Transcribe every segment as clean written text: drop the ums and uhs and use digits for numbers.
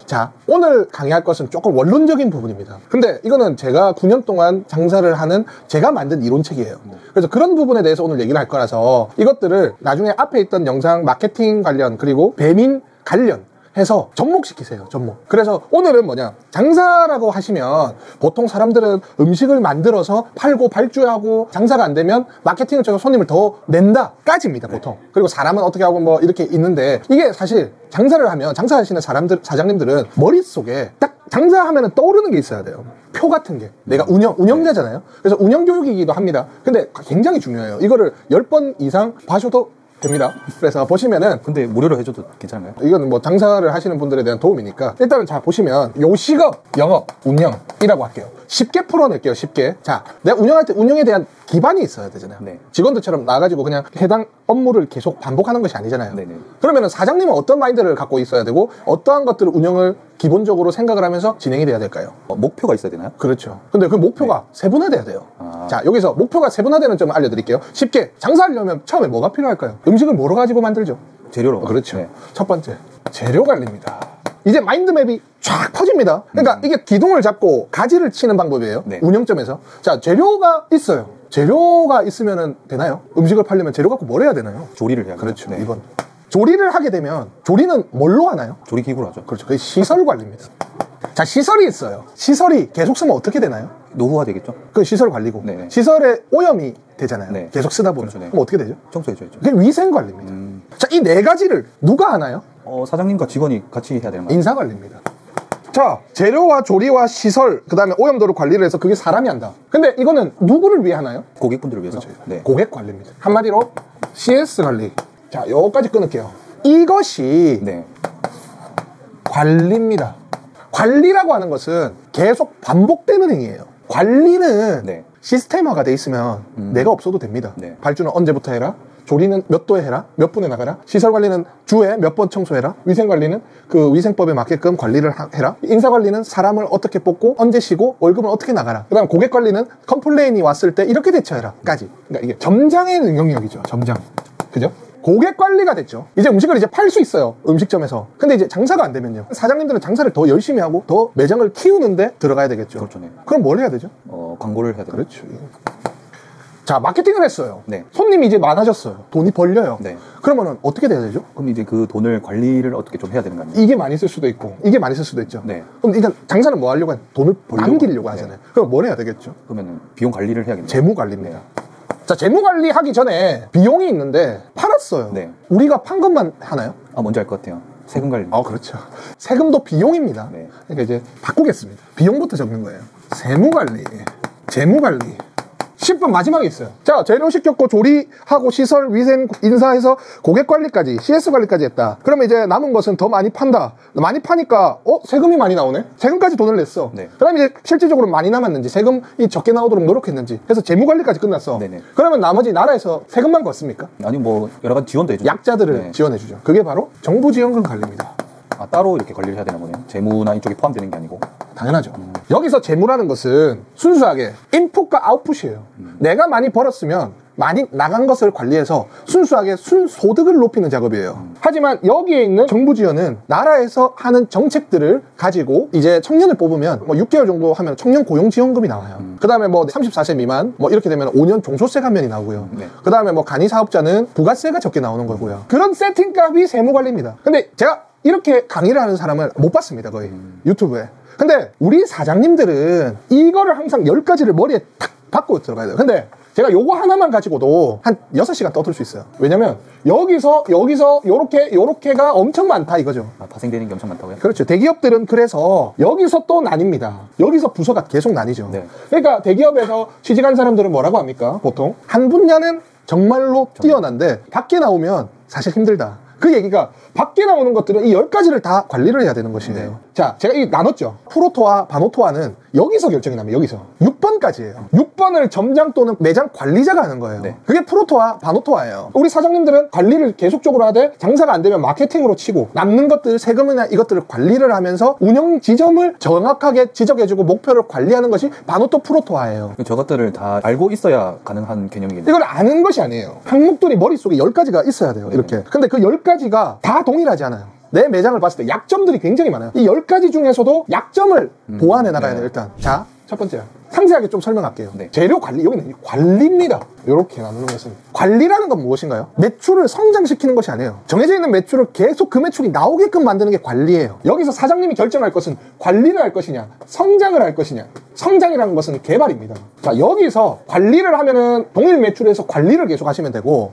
자, 오늘 강의할 것은 조금 원론적인 부분입니다. 근데 이거는 제가 9년 동안 장사를 하는 제가 만든 이론책이에요. 그래서 그런 부분에 대해서 오늘 얘기를 할 거라서 이것들을 나중에 앞에 있던 영상 마케팅 관련 그리고 배민 관련 해서 접목시키세요. 접목. 그래서 오늘은 뭐냐, 장사라고 하시면 보통 사람들은 음식을 만들어서 팔고 발주하고 장사가 안 되면 마케팅을 쳐서 손님을 더 낸다 까지입니다, 보통. 그리고 사람은 어떻게 하고 뭐 이렇게 있는데, 이게 사실 장사를 하면, 장사하시는 사람들, 사장님들은 머릿속에 딱 장사하면 떠오르는 게 있어야 돼요. 표 같은 게. 내가 운영자잖아요. 그래서 운영교육이기도 합니다. 근데 굉장히 중요해요. 이거를 10번 이상 봐셔도 됩니다. 그래서 보시면은, 근데 무료로 해줘도 괜찮은가요? 이건 뭐 장사를 하시는 분들에 대한 도움이니까 일단은 자 보시면 요식업, 영업, 운영이라고 할게요. 쉽게 풀어낼게요. 쉽게. 자, 내가 운영할 때 운영에 대한 기반이 있어야 되잖아요. 네. 직원들처럼 나가지고 그냥 해당 업무를 계속 반복하는 것이 아니잖아요. 네네. 그러면은 사장님은 어떤 마인드를 갖고 있어야 되고 어떠한 것들을 운영을 기본적으로 생각을 하면서 진행이 돼야 될까요? 목표가 있어야 되나요? 그렇죠. 근데 그 목표가 세분화돼야 돼요. 자, 여기서 목표가 세분화되는 점을 알려드릴게요. 쉽게 장사하려면 처음에 뭐가 필요할까요? 음식을 뭐로 가지고 만들죠? 재료로. 그렇죠. 첫 번째, 재료 관리입니다. 이제 마인드맵이 쫙 퍼집니다. 그러니까 이게 기둥을 잡고 가지를 치는 방법이에요. 운영점에서. 자, 재료가 있어요. 재료가 있으면 되나요? 음식을 팔려면 재료 갖고 뭘 해야 되나요? 조리를 해야 그렇죠. 2번. 조리를 하게 되면 조리는 뭘로 하나요? 조리기구로 하죠. 그렇죠. 그게 시설 관리입니다. 자, 시설이 있어요. 시설이 계속 쓰면 어떻게 되나요? 노후화 되겠죠? 그 시설 관리고. 네네. 시설에 오염이 되잖아요. 네. 계속 쓰다 보면. 그렇죠, 네. 그럼 어떻게 되죠? 청소해줘야죠. 그게 위생 관리입니다. 자, 이 네 가지를 누가 하나요? 사장님과 직원이 같이 해야 되는 거예요? 인사 관리입니다. 자, 재료와 조리와 시설, 그 다음에 오염도를 관리를 해서 그게 사람이 한다. 근데 이거는 누구를 위해 하나요? 고객분들을 위해서? 그렇죠. 네. 고객 관리입니다. 한마디로 CS 관리. 자, 요거까지 끊을게요. 이것이 네. 관리입니다. 관리라고 하는 것은 계속 반복되는 행위예요. 관리는 네. 시스템화가 돼 있으면 내가 없어도 됩니다. 네. 발주는 언제부터 해라? 조리는 몇 도에 해라? 몇 분에 나가라? 시설 관리는 주에 몇 번 청소해라? 위생 관리는 그 위생법에 맞게끔 관리를 해라? 인사 관리는 사람을 어떻게 뽑고 언제 쉬고 월급은 어떻게 나가라? 그 다음 고객 관리는 컴플레인이 왔을 때 이렇게 대처해라? 까지. 그러니까 이게 점장의 영역이죠. 점장. 그죠? 고객 관리가 됐죠. 이제 음식을 이제 팔 수 있어요. 음식점에서. 근데 이제 장사가 안 되면요. 사장님들은 장사를 더 열심히 하고 더 매장을 키우는데 들어가야 되겠죠. 그렇죠. 네. 그럼 뭘 해야 되죠? 광고를 해야 되죠. 그렇죠. 자, 마케팅을 했어요. 네. 손님이 이제 많아졌어요. 돈이 벌려요. 네. 그러면은 어떻게 돼야 되죠? 그럼 이제 그 돈을 관리를 어떻게 좀 해야 되는 거 아니에요? 이게 많이 쓸 수도 있고 이게 많이 쓸 수도 있죠. 네. 그럼 일단 장사는 뭐 하려고 돈을 벌려고. 남기려고 하잖아요. 그럼 뭘 해야 되겠죠? 그러면 비용 관리를 해야겠네요. 재무 관리입니다. 자, 재무 관리 하기 전에 비용이 있는데 팔았어요. 네. 우리가 판 것만 하나요? 뭔지 알 것 같아요. 세금 관리. 그렇죠. 세금도 비용입니다. 네. 그러니까 이제 바꾸겠습니다. 비용부터 적는 거예요. 세무 관리, 재무 관리. 10분 마지막에 있어요. 자, 재료 시켰고 조리하고 시설, 위생, 인사해서 고객 관리까지, CS 관리까지 했다. 그러면 이제 남은 것은 더 많이 판다. 많이 파니까 세금이 많이 나오네? 세금까지 돈을 냈어. 네. 그다음 이제 실질적으로 많이 남았는지 세금이 적게 나오도록 노력했는지 해서 재무 관리까지 끝났어. 네네. 그러면 나머지 나라에서 세금만 걷습니까? 아니 뭐 여러 가지 지원도 해주죠. 약자들을 네. 지원해주죠. 그게 바로 정부 지원금 관리입니다. 따로 이렇게 관리를 해야 되나 보네요. 재무나 이쪽에 포함되는 게 아니고. 당연하죠. 여기서 재무라는 것은 순수하게 인풋과 아웃풋이에요. 내가 많이 벌었으면 많이 나간 것을 관리해서 순수하게 순소득을 높이는 작업이에요. 하지만 여기에 있는 정부 지원은 나라에서 하는 정책들을 가지고 이제 청년을 뽑으면 뭐 6개월 정도 하면 청년 고용지원금이 나와요. 그 다음에 뭐 34세 미만 뭐 이렇게 되면 5년 종소세 감면이 나오고요. 네. 그 다음에 뭐 간이사업자는 부가세가 적게 나오는 거고요. 그런 세팅값이 세무관리입니다. 근데 제가 이렇게 강의를 하는 사람을 못 봤습니다. 거의 유튜브에. 근데 우리 사장님들은 이거를 항상 10가지를 머리에 탁 박고 들어가야 돼요. 근데 제가 요거 하나만 가지고도 한 6시간 떠들 수 있어요. 왜냐면 여기서 요렇게가 엄청 많다 이거죠. 파생되는 게 엄청 많다고요? 그렇죠. 대기업들은 그래서 여기서 또 나뉩니다. 여기서 부서가 계속 나뉘죠. 네. 그러니까 대기업에서 취직한 사람들은 뭐라고 합니까? 보통 한 분야는 정말로 뛰어난데 밖에 나오면 사실 힘들다. 그 얘기가 밖에 나오는 것들은 이 10가지를 다 관리를 해야 되는 것이에요. 네. 자, 제가 이 나눴죠. 프로토와 바노토와는 여기서 결정이 납니다. 여기서 6번까지예요. 6번을 점장 또는 매장 관리자가 하는 거예요. 네. 그게 프로토와 바노토와예요. 우리 사장님들은 관리를 계속적으로 하되 장사가 안 되면 마케팅으로 치고 남는 것들 세금이나 이것들을 관리를 하면서 운영 지점을 정확하게 지적해주고 목표를 관리하는 것이 바노토 프로토와예요. 저것들을 다 알고 있어야 가능한 개념이겠네요. 이걸 아는 것이 아니에요. 항목들이 머릿속에 10가지가 있어야 돼요. 이렇게. 근데 그 10가지가 다 동일하지 않아요. 내 매장을 봤을 때 약점들이 굉장히 많아요. 이 10가지 중에서도 약점을 보완해 나가야 돼요. 일단 자, 첫 번째 상세하게 좀 설명할게요. 네. 재료 관리, 여기는 관리입니다. 이렇게 나누는 것은 관리라는 건 무엇인가요? 매출을 성장시키는 것이 아니에요. 정해져 있는 매출을 계속 그 매출이 나오게끔 만드는 게 관리예요. 여기서 사장님이 결정할 것은 관리를 할 것이냐 성장을 할 것이냐. 성장이라는 것은 개발입니다. 자, 여기서 관리를 하면은 동일 매출에서 관리를 계속 하시면 되고,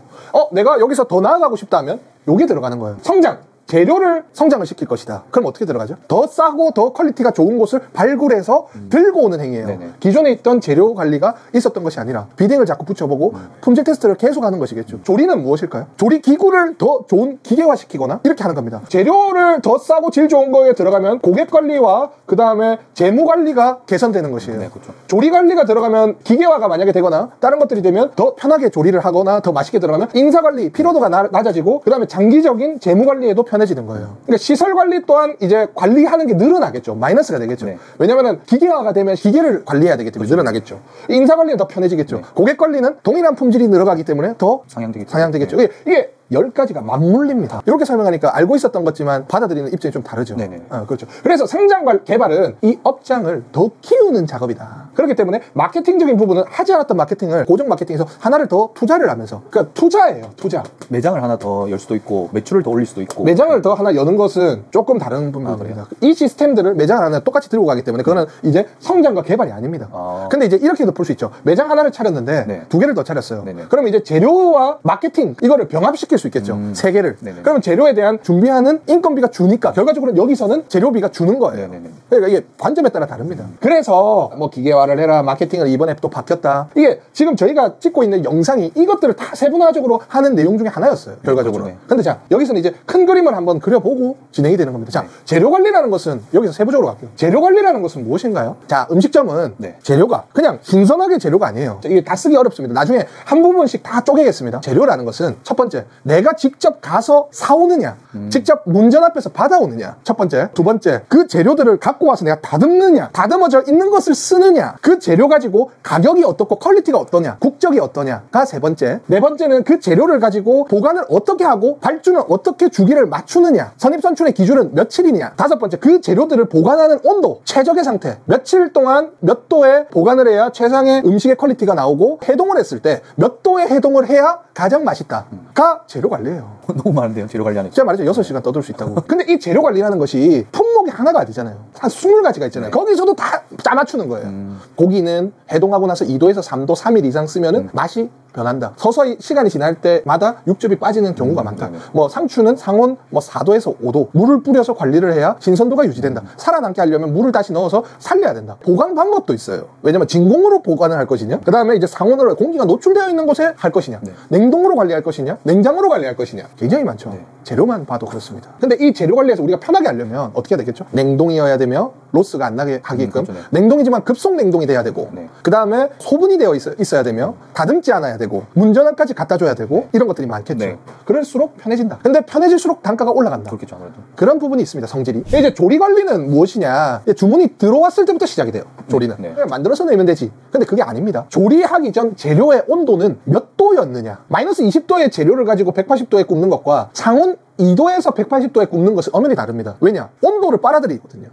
내가 여기서 더 나아가고 싶다 하면 요게 들어가는 거예요. 성장. 재료를 성장을 시킬 것이다. 그럼 어떻게 들어가죠? 더 싸고 더 퀄리티가 좋은 곳을 발굴해서 들고 오는 행위예요. 네네. 기존에 있던 재료 관리가 있었던 것이 아니라 비딩을 자꾸 붙여보고 품질 테스트를 계속하는 것이겠죠. 조리는 무엇일까요? 조리 기구를 더 좋은 기계화시키거나 이렇게 하는 겁니다. 재료를 더 싸고 질 좋은 거에 들어가면 고객 관리와 그 다음에 재무 관리가 개선되는 것이에요. 네, 그렇죠. 조리 관리가 들어가면 기계화가 만약에 되거나 다른 것들이 되면 더 편하게 조리를 하거나 더 맛있게 들어가면 인사 관리 피로도가 낮아지고 그 다음에 장기적인 재무 관리에도 편해지는 거예요. 그러니까 시설 관리 또한 이제 관리하는 게 늘어나겠죠. 마이너스가 되겠죠. 네. 왜냐면은 기계화가 되면 기계를 관리해야 되기 때문에 늘어나겠죠. 인사 관리는 더 편해지겠죠. 네. 고객 관리는 동일한 품질이 늘어가기 때문에 더 상향되겠죠. 네. 이게 10가지가 맞물립니다. 이렇게 설명하니까 알고 있었던 것지만 받아들이는 입장이 좀 다르죠. 네네. 그렇죠. 그래서 성장 개발은 이 업장을 더 키우는 작업이다. 그렇기 때문에 마케팅적인 부분은 하지 않았던 마케팅을 고정 마케팅에서 하나를 더 투자를 하면서, 그러니까 투자예요. 투자. 매장을 하나 더 열 수도 있고 매출을 더 올릴 수도 있고. 매장을 더 하나 여는 것은 조금 다른 부분입니다. 이 시스템들을 매장 하나 똑같이 들고 가기 때문에 그거는 이제 성장과 개발이 아닙니다. 근데 이제 이렇게도 볼 수 있죠. 매장 하나를 차렸는데 네. 2개를 더 차렸어요. 네네. 그러면 이제 재료와 마케팅 이거를 병합시킬 수 있겠죠. 3개를. 네네. 그러면 재료에 대한 준비하는 인건비가 주니까 결과적으로 여기서는 재료비가 주는 거예요. 네네네. 그러니까 이게 관점에 따라 다릅니다. 그래서 뭐 기계화를 해라, 마케팅을 이번에 또 바뀌었다. 이게 지금 저희가 찍고 있는 영상이 이것들을 다 세분화적으로 하는 내용 중에 하나였어요. 결과적으로. 그렇죠. 네. 근데 자, 여기서는 이제 큰 그림을 한번 그려보고 진행이 되는 겁니다. 자, 네. 재료 관리라는 것은 여기서 세부적으로 갈게요. 재료 관리라는 것은 무엇인가요? 자, 음식점은 네. 재료가 그냥 신선하게 재료가 아니에요. 이게 다 쓰기 어렵습니다. 나중에 한 부분씩 다 쪼개겠습니다. 재료라는 것은 첫 번째, 내가 직접 가서 사오느냐, 직접 문전 앞에서 받아오느냐. 첫 번째. 두 번째, 그 재료들을 갖고 와서 내가 다듬느냐, 다듬어져 있는 것을 쓰느냐, 그 재료 가지고 가격이 어떻고 퀄리티가 어떠냐, 국적이 어떠냐가 세 번째. 네 번째는 그 재료를 가지고 보관을 어떻게 하고 발주는 어떻게 주기를 맞추느냐, 선입선출의 기준은 며칠이냐. 다섯 번째, 그 재료들을 보관하는 온도, 최적의 상태, 며칠 동안 몇 도에 보관을 해야 최상의 음식의 퀄리티가 나오고, 해동을 했을 때 몇 도에 해동을 해야 가장 맛있다가 재료 관리예요. 너무 많은데요, 재료 관리 안에. 제가 말했죠. 6시간 떠들 수 있다고. 근데 이 재료 관리라는 것이 품목이 하나가 아니잖아요. 한 20가지가 있잖아요. 거기서도 다 짜맞추는 거예요. 고기는 해동하고 나서 2도에서 3도 3일 이상 쓰면은 맛이 변한다. 서서히 시간이 지날 때마다 육즙이 빠지는 경우가 많다. 뭐 상추는 상온 4도에서 5도 물을 뿌려서 관리를 해야 신선도가 유지된다. 살아남게 하려면 물을 다시 넣어서 살려야 된다. 보관 방법도 있어요. 왜냐면 진공으로 보관을 할 것이냐, 그 다음에 이제 상온으로 공기가 노출되어 있는 곳에 할 것이냐, 냉동으로 관리할 것이냐, 냉장으로 관리할 것이냐, 굉장히 많죠. 재료만 봐도 그렇습니다. 근데 이 재료 관리에서 우리가 편하게 하려면 어떻게 해야 되겠죠? 냉동이어야 되며 로스가 안 나게 하게끔 그렇죠, 네. 냉동이지만 급속 냉동이 돼야 되고, 그 다음에 소분이 되어 있어야 되며 다듬지 않아야 되고 문전화까지 갖다 줘야 되고, 이런 것들이 많겠죠. 네. 그럴수록 편해진다. 근데 편해질수록 단가가 올라간다. 그렇겠죠, 아무래도. 그런 부분이 있습니다. 성질이. 이제 조리 관리는 무엇이냐, 주문이 들어왔을 때부터 시작이 돼요. 조리는 그냥 만들어서 내면 되지. 근데 그게 아닙니다. 조리하기 전 재료의 온도는 몇 도였느냐, 마이너스 20도의 재료를 가지고 180도에 굽는 것과 상온 2도에서 180도에 굽는 것은 엄연히 다릅니다. 왜냐? 온도를 빨아들이거든요.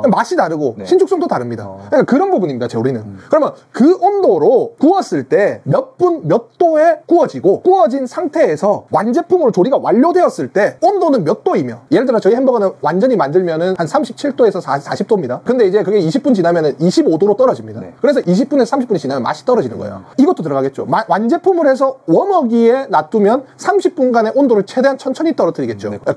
맛이 다르고 신축성도 다릅니다. 그러니까 그런 부분입니다. 조리는. 그러면 그 온도로 구웠을 때 몇 분, 몇 도에 구워지고, 구워진 상태에서 완제품으로 조리가 완료되었을 때 온도는 몇 도이며, 예를 들어 저희 햄버거는 완전히 만들면은 한 37도에서 40도입니다. 근데 이제 그게 20분 지나면은 25도로 떨어집니다. 그래서 20분에서 30분이 지나면 맛이 떨어지는 거예요. 이것도 들어가겠죠. 완제품을 해서 웜어기에 놔두면 30분간의 온도를 최대한 천천히 떨어뜨리겠죠.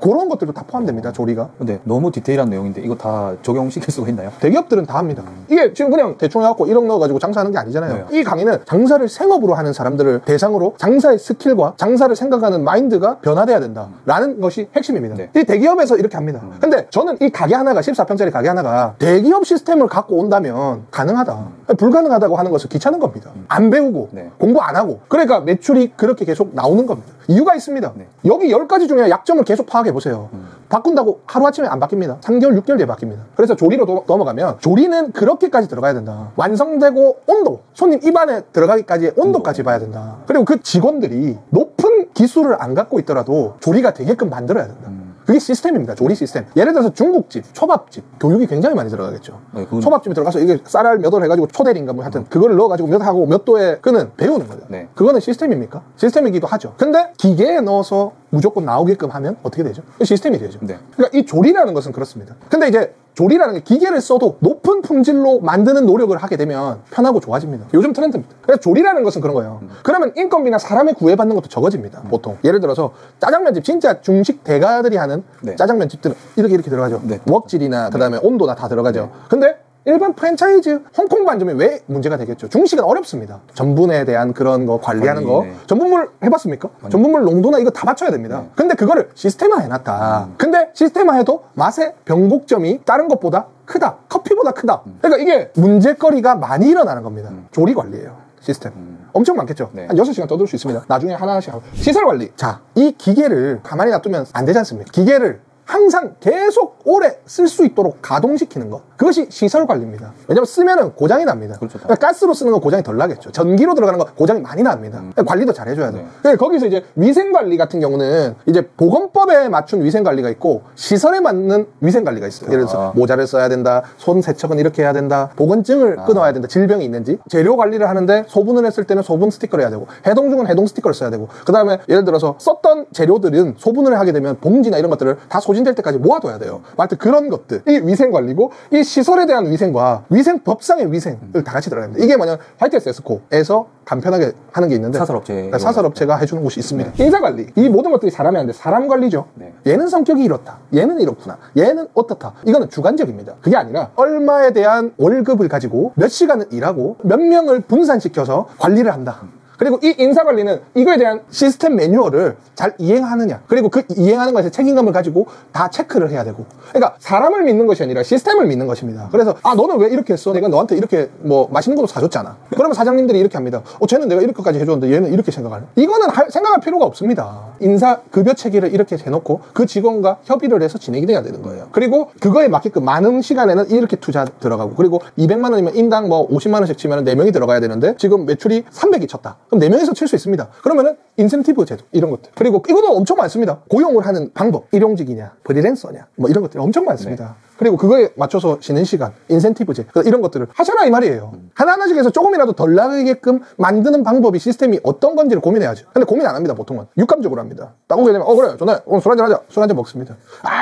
그런 것들도 다 포함됩니다. 조리가. 근데 너무 디테일한 내용인데 이거 다 적용시킬 수가 있나요? 대기업들은 다 합니다. 이게 지금 그냥 대충 해갖고 1억 넣어가지고 장사하는 게 아니잖아요. 이 강의는 장사를 생업으로 하는 사람들을 대상으로 장사의 스킬과 장사를 생각하는 마인드가 변화돼야 된다라는 것이 핵심입니다. 이 대기업에서 이렇게 합니다. 근데 저는 이 가게 하나가, 14평짜리 가게 하나가 대기업 시스템을 갖고 온다면 가능하다. 불가능하다고 하는 것은 귀찮은 겁니다. 안 배우고 공부 안 하고, 그러니까 매출이 그렇게 계속 나오는 겁니다. 이유가 있습니다. 여기 10가지 중에 약점을 계속 파악해 보세요. 바꾼다고 하루아침에 안 바뀝니다. 3개월, 6개월 뒤에 바뀝니다. 그래서 조리로 넘어가면 조리는 그렇게까지 들어가야 된다. 완성되고 온도, 손님 입안에 들어가기까지의 온도까지 봐야 된다. 그리고 그 직원들이 높은 기술을 안 갖고 있더라도 조리가 되게끔 만들어야 된다. 그게 시스템입니다. 조리 시스템. 예를 들어서 중국집, 초밥집, 교육이 굉장히 많이 들어가겠죠. 네, 초밥집에 들어가서 이게 쌀알 몇 월 해가지고 초대리인가 뭐 하여튼 그거를 넣어가지고 몇 하고 몇 도에 그는 배우는 거죠. 네. 그거는 시스템입니까? 시스템이기도 하죠. 근데 기계에 넣어서 무조건 나오게끔 하면 어떻게 되죠? 시스템이 되죠. 네. 그러니까 이 조리라는 것은 그렇습니다. 근데 이제 조리라는 게 기계를 써도 높은 품질로 만드는 노력을 하게 되면 편하고 좋아집니다. 요즘 트렌드입니다. 그래서 조리라는 것은 그런 거예요. 그러면 인건비나 사람이 구애받는 것도 적어집니다. 보통. 예를 들어서 짜장면집, 진짜 중식 대가들이 하는 네. 짜장면집들은 이렇게 들어가죠. 네. 웍질이나 그다음에 온도나 다 들어가죠. 근데 일반 프랜차이즈 홍콩 반점이 왜 문제가 되겠죠? 중식은 어렵습니다. 전분에 대한 그런 거 관리하는 거. 네. 전분물 해봤습니까? 전분물 농도나 이거 다 맞춰야 됩니다. 근데 그거를 시스템화 해놨다. 근데 시스템화 해도 맛의 변곡점이 다른 것보다 크다. 커피보다 크다. 그러니까 이게 문제거리가 많이 일어나는 겁니다. 조리 관리예요. 시스템. 엄청 많겠죠? 네. 한 6시간 떠들 수 있습니다. 나중에 하나씩 하고. 시설 관리. 자, 이 기계를 가만히 놔두면 안 되지 않습니까? 기계를 항상 계속 오래 쓸 수 있도록 가동시키는 것. 그것이 시설 관리입니다. 왜냐면 쓰면은 고장이 납니다. 그렇죠. 그러니까 가스로 쓰는 건 고장이 덜 나겠죠. 전기로 들어가는 건 고장이 많이 납니다. 관리도 잘 해줘야 돼요. 그러니까 거기서 이제 위생 관리 같은 경우는 이제 보건법에 맞춘 위생 관리가 있고 시설에 맞는 위생 관리가 있어요. 예를 들어서 모자를 써야 된다. 손 세척은 이렇게 해야 된다. 보건증을 끊어야 된다. 질병이 있는지. 재료 관리를 하는데 소분을 했을 때는 소분 스티커를 해야 되고 해동 중은 해동 스티커를 써야 되고 그 다음에 예를 들어서 썼던 재료들은 소분을 하게 되면 봉지나 이런 것들을 다 소진될 때까지 모아둬야 돼요. 하여튼 그런 것들. 이 위생 관리고 이 시설에 대한 위생과 위생법상의 위생을 다 같이 들어갑니다. 이게 뭐냐면 화이트에스 에스코에서 간편하게 하는 게 있는데 사설업체가 해주는 곳이 있습니다. 네. 인사관리. 이 모든 것들이 사람이 하는데 사람 관리죠. 네. 얘는 성격이 이렇다. 얘는 이렇구나. 얘는 어떻다. 이거는 주관적입니다. 그게 아니라 얼마에 대한 월급을 가지고 몇 시간을 일하고 몇 명을 분산시켜서 관리를 한다. 그리고 이 인사관리는 이거에 대한 시스템 매뉴얼을 잘 이행하느냐. 그리고 그 이행하는 것에 책임감을 가지고 다 체크를 해야 되고. 그러니까 사람을 믿는 것이 아니라 시스템을 믿는 것입니다. 그래서 너는 왜 이렇게 했어? 내가 너한테 이렇게 뭐 맛있는 것도 사줬잖아. 그러면 사장님들이 이렇게 합니다. 쟤는 내가 이렇게까지 해줬는데 얘는 이렇게 생각하네. 이거는 생각할 필요가 없습니다. 인사 급여 체계를 이렇게 해놓고 그 직원과 협의를 해서 진행이 돼야 되는 거예요. 그리고 그거에 맞게끔 많은 시간에는 이렇게 투자 들어가고 그리고 200만 원이면 인당 뭐 50만 원씩 치면 4명이 들어가야 되는데 지금 매출이 300이 쳤다. 그럼 4명이서 칠 수 있습니다. 그러면은 인센티브 제도 이런 것들. 그리고 이것도 엄청 많습니다. 고용을 하는 방법. 일용직이냐 프리랜서냐 뭐 이런 것들이 엄청 많습니다. 네. 그리고 그거에 맞춰서 쉬는 시간, 인센티브제 이런 것들을 하셔라 이 말이에요. 하나하나씩 해서 조금이라도 덜 나가게끔 만드는 방법이 시스템이 어떤 건지를 고민해야죠. 근데 고민 안 합니다. 보통은 육감적으로 합니다. 딱 오게 되면 그래 좋네 오늘 술 한잔 하자. 술 한잔 먹습니다.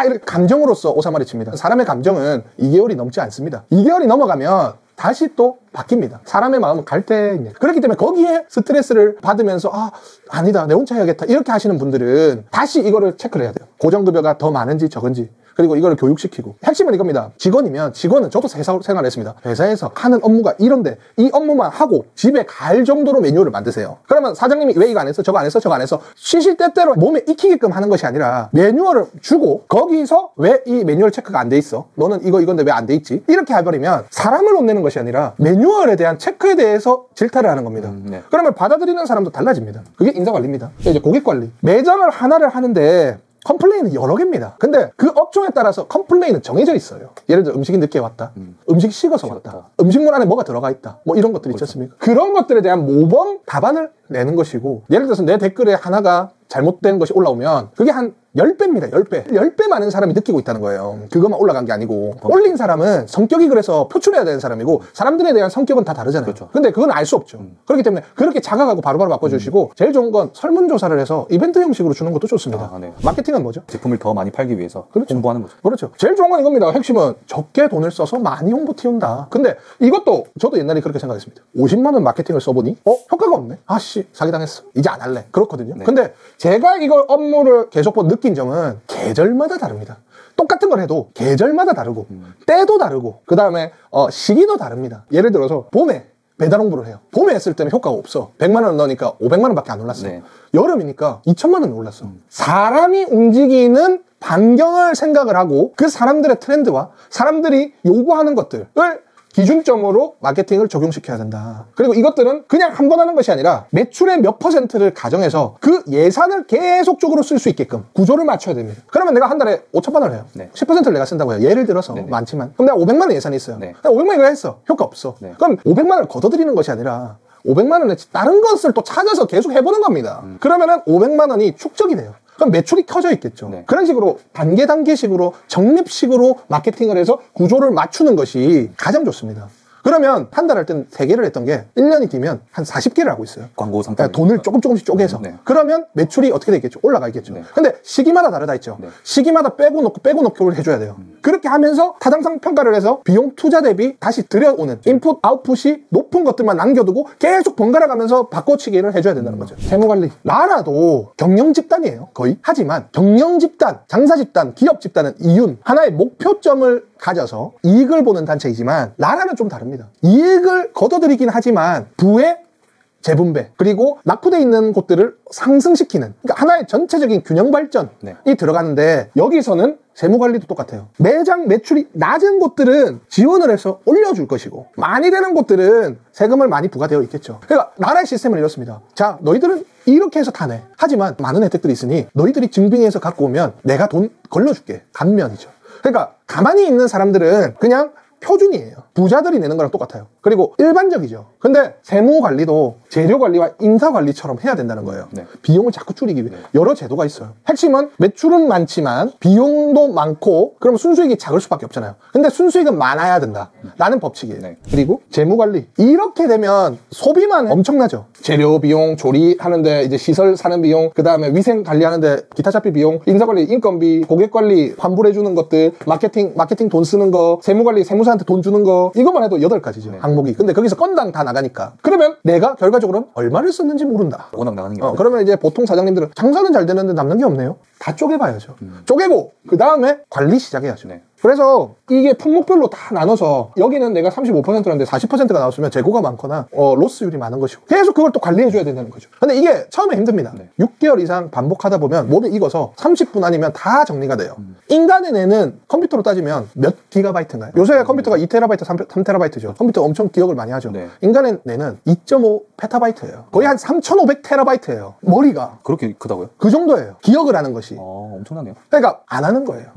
이렇게 감정으로서 오사마리 칩니다. 사람의 감정은 2개월이 넘지 않습니다. 2개월이 넘어가면 다시 또 바뀝니다. 사람의 마음은 갈대입니다. 그렇기 때문에 거기에 스트레스를 받으면서 아니다 내 혼자 해야겠다 이렇게 하시는 분들은 다시 이거를 체크를 해야 돼요. 고정급여가 더 많은지 적은지 그리고 이거를 교육시키고 핵심은 이겁니다. 직원이면 직원은 저도 회사 생활을 했습니다. 회사에서 하는 업무가 이런데 이 업무만 하고 집에 갈 정도로 매뉴얼을 만드세요. 그러면 사장님이 왜 이거 안 했어? 저거 안 했어? 저거 안 했어? 쉬실 때때로 몸에 익히게끔 하는 것이 아니라 매뉴얼을 주고 거기서 왜 이 매뉴얼 체크가 안 돼 있어? 너는 이건데 왜 안 돼 있지? 이렇게 해버리면 사람을 혼내는 것이 아니라 매뉴얼에 대한 체크에 대해서 질타를 하는 겁니다. 네. 그러면 받아들이는 사람도 달라집니다. 그게 인사관리입니다. 이제 고객관리. 매장을 하나를 하는데 컴플레인은 여러 개입니다. 근데 그 업종에 따라서 컴플레인은 정해져 있어요. 예를 들어 음식이 늦게 왔다. 음식이 식어서 왔다. 음식물 안에 뭐가 들어가 있다. 뭐 이런 것들이 있지 않습니까? 그런 것들에 대한 모범 답안을 내는 것이고 예를 들어서 내 댓글에 하나가 잘못된 것이 올라오면 그게 한 10배입니다. 10배. 10배 많은 사람이 느끼고 있다는 거예요. 그것만 올라간 게 아니고 올린 사람은 성격이 그래서 표출해야 되는 사람이고 사람들에 대한 성격은 다 다르잖아요. 그렇죠. 근데 그건 알 수 없죠. 그렇기 때문에 그렇게 자각하고 바로바로 바꿔주시고 제일 좋은 건 설문조사를 해서 이벤트 형식으로 주는 것도 좋습니다. 네. 마케팅은 뭐죠? 제품을 더 많이 팔기 위해서 그렇죠. 홍보하는 거죠. 그렇죠. 제일 좋은 건 이겁니다. 핵심은 적게 돈을 써서 많이 홍보 띄운다. 근데 이것도 저도 옛날에 그렇게 생각했습니다. 50만 원 마케팅을 써보니 효과가 없네. 사기당했어. 이제 안 할래. 그렇거든요. 네. 근데 제가 이걸 업무를 계속 느낀 점은 계절마다 다릅니다. 똑같은 걸 해도 계절마다 다르고 때도 다르고 그 다음에 시기도 다릅니다. 예를 들어서 봄에 배달 홍보를 해요. 봄에 했을 때는 효과가 없어. 100만 원 넣으니까 500만 원밖에 안 올랐어. 네. 여름이니까 2천만 원 올랐어. 사람이 움직이는 반경을 생각을 하고 그 사람들의 트렌드와 사람들이 요구하는 것들을 기준점으로 마케팅을 적용시켜야 된다. 그리고 이것들은 그냥 한 번 하는 것이 아니라 매출의 몇 %를 가정해서 그 예산을 계속적으로 쓸 수 있게끔 구조를 맞춰야 됩니다. 그러면 내가 한 달에 5천만 원을 해요. 네. 10%를 내가 쓴다고 해요. 예를 들어서 네네. 많지만. 그럼 내가 500만 원 예산이 있어요. 네. 500만 원을 했어. 효과 없어. 네. 그럼 500만 원을 걷어들이는 것이 아니라 500만 원에 다른 것을 또 찾아서 계속 해보는 겁니다. 그러면은 500만 원이 축적이 돼요. 그럼 매출이 켜져 있겠죠. 네. 그런 식으로 단계식으로 적립식으로 마케팅을 해서 구조를 맞추는 것이 가장 좋습니다. 그러면 한 달 할 때는 3개를 했던 게 1년이 뒤면 한 40개를 하고 있어요. 광고 상품. 돈을 조금씩 쪼개서. 네. 그러면 매출이 어떻게 되겠죠? 올라가 있겠죠. 네. 근데 시기마다 다르다 했죠. 네. 시기마다 빼고 놓고를 해줘야 돼요. 그렇게 하면서 타당성 평가를 해서 비용 투자 대비 다시 들여오는 인풋, 아웃풋이 높은 것들만 남겨두고 계속 번갈아 가면서 바꿔치기를 해줘야 된다는 거죠. 세무관리. 라라도 경영 집단이에요. 거의. 하지만 경영 집단, 장사 집단, 기업 집단은 이윤. 하나의 목표점을 가져서 이익을 보는 단체이지만 라라는 좀 다릅니다. 이익을 거둬들이긴 하지만 부의 재분배 그리고 낙후되어 있는 곳들을 상승시키는 그러니까 하나의 전체적인 균형 발전이 들어가는데 여기서는 세무관리도 똑같아요. 매장 매출이 낮은 곳들은 지원을 해서 올려줄 것이고 많이 되는 곳들은 세금을 많이 부과되어 있겠죠. 그러니까 나라의 시스템은 이렇습니다. 자, 너희들은 이렇게 해서 타네. 하지만 많은 혜택들이 있으니 너희들이 증빙해서 갖고 오면 내가 돈 걸러줄게. 감면이죠. 그러니까 가만히 있는 사람들은 그냥 표준이에요. 부자들이 내는 거랑 똑같아요. 그리고 일반적이죠. 근데 세무관리도 재료관리와 인사관리처럼 해야 된다는 거예요. 네. 비용을 자꾸 줄이기 위해 여러 제도가 있어요. 핵심은 매출은 많지만 비용도 많고 그러면 순수익이 작을 수밖에 없잖아요. 근데 순수익은 많아야 된다 라는 법칙이에요. 네. 그리고 재무관리 이렇게 되면 소비만 엄청나죠. 재료 비용, 조리하는데 이제 시설 사는 비용, 그 다음에 위생 관리하는데 기타 차피 비용, 인사관리, 인건비, 고객관리, 환불해주는 것들, 마케팅 돈 쓰는 거, 세무관리, 세무사한테 돈 주는 거 이것만 해도 8가지죠. 네. 항목이. 근데 거기서 건당 다 나가니까. 그러면 내가 결과적으로는 얼마를 썼는지 모른다. 워낙 나가는 게 그러면 이제 보통 사장님들은 장사는 잘 되는데 남는 게 없네요. 다 쪼개봐야죠. 쪼개고 그 다음에 관리 시작해야죠. 네. 그래서 이게 품목별로 다 나눠서 여기는 내가 35%였는데 40%가 나왔으면 재고가 많거나 로스율이 많은 것이고 계속 그걸 또 관리해줘야 된다는 거죠. 근데 이게 처음에 힘듭니다. 네. 6개월 이상 반복하다 보면 몸에 익어서 30분 아니면 다 정리가 돼요. 인간의 뇌는 컴퓨터로 따지면 몇 기가바이트인가요? 요새 컴퓨터가 2테라바이트, 3테라바이트죠. 컴퓨터 엄청 기억을 많이 하죠. 네. 인간의 뇌는 2.5 페타바이트예요. 거의 한 3,500테라바이트예요. 머리가. 그렇게 크다고요? 그 정도예요. 기억을 하는 것이. 엄청나네요. 그러니까 안 하는 거예요.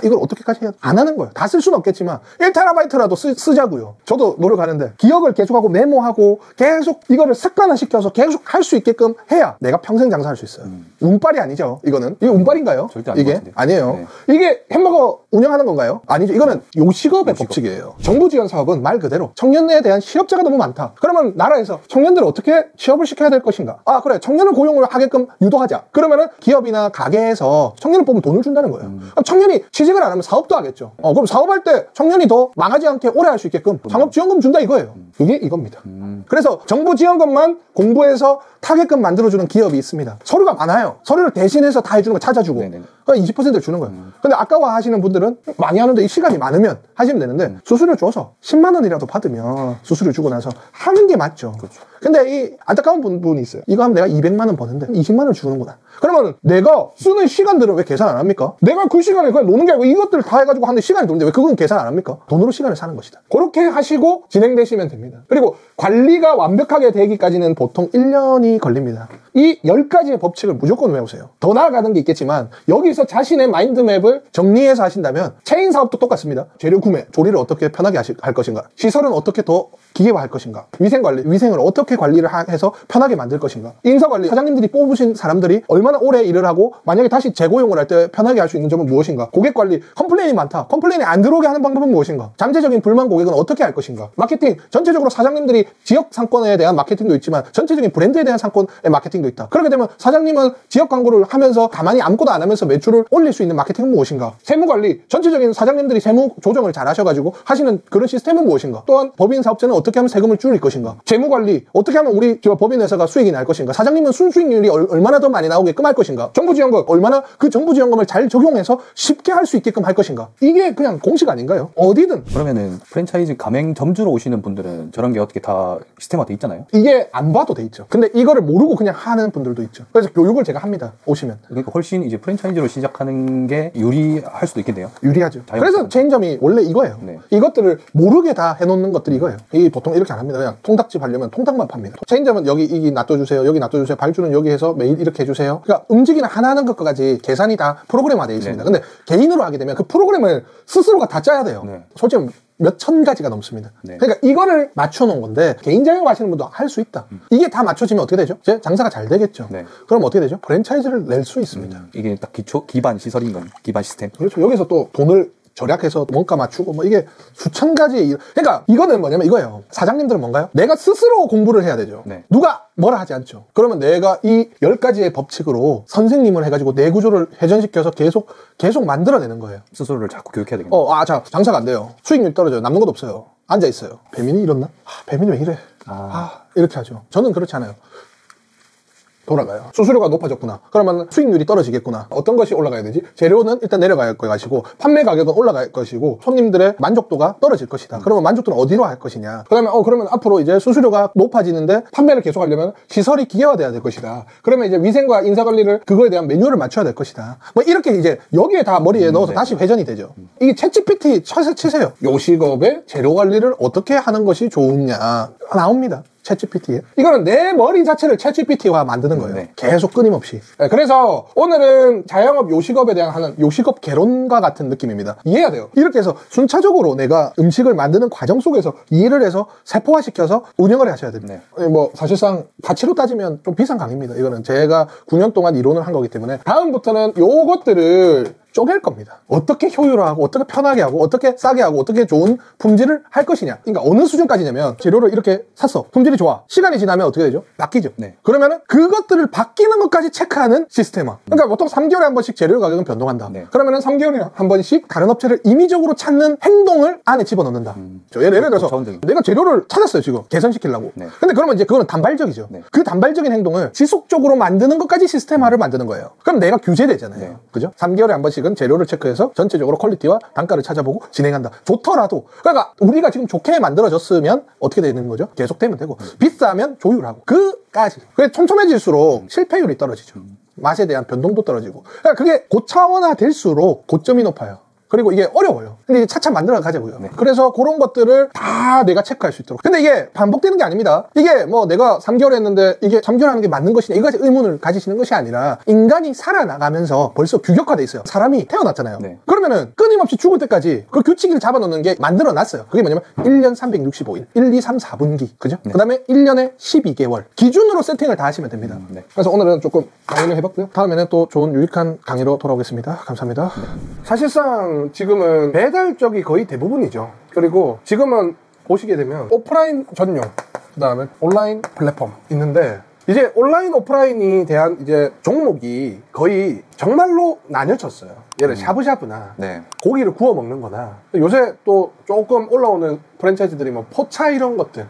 이걸 어떻게까지 해야 안 하는 거예요. 다 쓸 수는 없겠지만 1테라바이트라도 쓰자고요. 저도 노력하는데 기억을 계속하고 메모하고 계속 이거를 습관화시켜서 계속 할 수 있게끔 해야 내가 평생 장사할 수 있어요. 운빨이 아니죠. 이게 운빨인가요? 절대 아닌 것 같은데. 아니에요. 네. 이게 햄버거 운영하는 건가요? 아니죠. 이거는 요식업의 법칙이에요. 정부 지원 사업은 말 그대로 청년에 대한 실업자가 너무 많다. 그러면 나라에서 청년들을 어떻게 취업을 시켜야 될 것인가? 그래. 청년을 고용을 하게끔 유도하자. 그러면은 기업이나 가게에서 청년을 뽑으면 돈을 준다는 거예요. 청년이 취직을 안 하면 사업도 하겠죠. 그럼 사업할 때 청년이 더 망하지 않게 오래 할 수 있게끔 창업지원금 준다 이거예요. 그게 이겁니다. 그래서 정부 지원금만 공부해서 타게끔 만들어주는 기업이 있습니다. 서류가 많아요. 서류를 대신해서 다 해주는 거 찾아주고 그러니까 20%를 주는 거예요. 근데 아까워하시는 분들은 많이 하는데 이 시간이 많으면 하시면 되는데 수수료 줘서 10만 원이라도 받으면 수수료 주고 나서 하는 게 맞죠. 그렇죠. 근데 이 안타까운 부분이 있어요. 이거 하면 내가 200만 원 버는데 20만 원 주는구나. 그러면 내가 쓰는 시간들은 왜 계산 안 합니까? 내가 그 시간에 그냥 노는 게 아니고 이것들을 다 해가지고 하는데 시간이 도는데 왜 그건 계산 안 합니까? 돈으로 시간을 사는 것이다. 그렇게 하시고 진행되시면 됩니다. 그리고 관리가 완벽하게 되기까지는 보통 1년이 걸립니다. 이 10가지의 법칙을 무조건 외우세요. 더 나아가는 게 있겠지만 여기서 자신의 마인드맵을 정리해서 하신다면 체인 사업도 똑같습니다. 재료 구매, 조리를 어떻게 편하게 할 것인가, 시설은 어떻게 더 기계화할 것인가, 위생관리, 위생을 어떻게 관리를 해서 편하게 만들 것인가, 인사관리, 사장님들이 뽑으신 사람들이 얼마나 오래 일을 하고 만약에 다시 재고용을 할 때 편하게 할 수 있는 점은 무엇인가, 고객관리, 컴플레인이 많다, 컴플레인이 안 들어오게 하는 방법은 무엇인가, 잠재적인 불만 고객은 어떻게 할 것인가, 마케팅, 전체적으로 사장님들이 지역 상권에 대한 마케팅도 있지만 전체적인 브랜드에 대한 상권의 마케팅도 있다. 그렇게 되면 사장님은 지역 광고를 하면서 가만히 아무것도 안 하면서 매출을 올릴 수 있는 마케팅은 무엇인가, 세무관리, 전체적인 사장님들이 세무 조정을 잘 하셔가지고 하시는 그런 시스템은 무엇인가, 또한 법인 사업자는 어떻게 하면 세금을 줄일 것인가, 재무관리, 어떻게 하면 우리 법인 회사가 수익이 날 것인가, 사장님은 순수익률이 얼마나 더 많이 나오게끔 할 것인가, 정부지원금 얼마나 그 정부지원금을 잘 적용해서 쉽게 할 수 있게끔 할 것인가. 이게 그냥 공식 아닌가요? 어디든. 그러면은 프랜차이즈 가맹점주로 오시는 분들은 저런 게 어떻게 다 시스템화 돼 있잖아요. 이게 안 봐도 돼 있죠. 근데 이거를 모르고 그냥 하는 분들도 있죠. 그래서 교육을 제가 합니다. 오시면. 그러니까 훨씬 이제 프랜차이즈로 시작하는 게 유리할 수도 있겠네요. 유리하죠. 그래서 체인점이 원래 이거예요. 네. 이것들을 모르게 다 해놓는 것들이 이거예요. 이 보통 이렇게 안 합니다. 그냥 통닭집 하려면 통닭만 팝니다. 체인점은 여기 이기 놔둬주세요. 여기 놔둬주세요. 발주는 여기 해서 매일 이렇게 해주세요. 그러니까 움직이는 하나하는 것까지 계산이 다 프로그램화되어 있습니다. 네. 근데 개인으로 하게 되면 그 프로그램을 스스로가 다 짜야 돼요. 네. 솔직히 몇천 가지가 넘습니다. 네. 그러니까 이거를 맞춰놓은 건데 개인 자영업 하시는 분도 할 수 있다. 이게 다 맞춰지면 어떻게 되죠? 제 장사가 잘 되겠죠. 네. 그럼 어떻게 되죠? 프랜차이즈를 낼 수 있습니다. 이게 딱 기반 시설인 건 기반 시스템. 그렇죠. 여기서 또 돈을 절약해서 원가 맞추고 뭐 이게 수천 가지. 그러니까 이거는 뭐냐면 이거예요. 사장님들은 뭔가요? 내가 스스로 공부를 해야 되죠. 네. 누가 뭐라 하지 않죠. 그러면 내가 이 10가지의 법칙으로 선생님을 해가지고 내 구조를 회전시켜서 계속 만들어내는 거예요. 스스로를 자꾸 교육해야 되겠네요. 자, 장사가 안 돼요. 수익률 떨어져요. 남는 것도 없어요. 앉아있어요. 배민이 이렇나? 배민이 왜 이래? 이렇게 하죠. 저는 그렇지 않아요. 돌아가요. 수수료가 높아졌구나. 그러면 수익률이 떨어지겠구나. 어떤 것이 올라가야 되지? 재료는 일단 내려갈 것이고 판매 가격은 올라갈 것이고 손님들의 만족도가 떨어질 것이다. 그러면 만족도는 어디로 할 것이냐? 그러면 그러면 앞으로 이제 수수료가 높아지는데 판매를 계속하려면 시설이 기계화돼야 될 것이다. 그러면 이제 위생과 인사관리를 그거에 대한 매뉴얼을 맞춰야 될 것이다. 뭐 이렇게 이제 여기에 다 머리에 넣어서 다시 회전이 되죠. 이게 챗GPT 치세요. 요식업의 재료 관리를 어떻게 하는 것이 좋으냐 나옵니다. 챗GPT에. 이거는 내 머리 자체를 챗GPT화 만드는 거예요. 네. 계속 끊임없이. 네, 그래서 오늘은 자영업 요식업에 대한 하는 요식업 개론과 같은 느낌입니다. 이해해야 돼요. 이렇게 해서 순차적으로 내가 음식을 만드는 과정 속에서 이해를 해서 세포화시켜서 운영을 하셔야 됩니다. 네. 뭐 사실상 가치로 따지면 좀 비싼 강의입니다. 이거는 제가 9년 동안 이론을 한 거기 때문에 다음부터는 요것들을 쪼갤 겁니다. 어떻게 효율화하고 어떻게 편하게 하고 어떻게 싸게 하고 어떻게 좋은 품질을 할 것이냐. 그러니까 어느 수준까지냐면 재료를 이렇게 샀어. 품질이 좋아. 시간이 지나면 어떻게 되죠? 바뀌죠. 네. 그러면은 그것들을 바뀌는 것까지 체크하는 시스템화. 그러니까 보통 3개월에 한 번씩 재료 가격은 변동한다. 네. 그러면은 3개월에 한 번씩 다른 업체를 임의적으로 찾는 행동을 안에 집어넣는다. 예를 들어서 내가 재료를 찾았어요. 지금 개선시키려고. 네. 근데 그러면 이제 그거는 단발적이죠. 네. 그 단발적인 행동을 지속적으로 만드는 것까지 시스템화를 만드는 거예요. 그럼 내가 규제되잖아요. 네. 그죠? 3개월에 한 번씩은 재료를 체크해서 전체적으로 퀄리티와 단가를 찾아보고 진행한다. 좋더라도. 그러니까 우리가 지금 좋게 만들어졌으면 어떻게 되는 거죠? 계속되면 되고. 비싸면 조율하고. 그까지. 그래 촘촘해질수록 실패율이 떨어지죠. 맛에 대한 변동도 떨어지고. 그러니까 그게 고차원화 될수록 고점이 높아요. 그리고 이게 어려워요. 근데 이제 차차 만들어 가자고요. 네. 그래서 그런 것들을 다 내가 체크할 수 있도록. 근데 이게 반복되는 게 아닙니다. 이게 뭐 내가 3개월 했는데 이게 3개월 하는 게 맞는 것이냐 이거까지 의문을 가지시는 것이 아니라 인간이 살아나가면서 벌써 규격화돼 있어요. 사람이 태어났잖아요. 네. 그러면은 끊임없이 죽을 때까지 그 규칙을 잡아놓는 게 만들어 놨어요. 그게 뭐냐면 1년 365일, 1, 2, 3, 4분기. 그죠? 네. 그 다음에 1년에 12개월. 기준으로 세팅을 다 하시면 됩니다. 네. 그래서 오늘은 조금 강의를 해봤고요. 다음에는 또 좋은 유익한 강의로 돌아오겠습니다. 감사합니다. 사실상 지금은 배달 쪽이 거의 대부분이죠. 그리고 지금은 보시게 되면 오프라인 전용, 그 다음에 온라인 플랫폼 있는데 이제 온라인 오프라인이 대한 이제 종목이 거의 정말로 나뉘어졌어요. 예를 샤브샤브나 네. 고기를 구워 먹는 거나 요새 또 조금 올라오는 프랜차이즈들이 뭐 포차 이런 것들,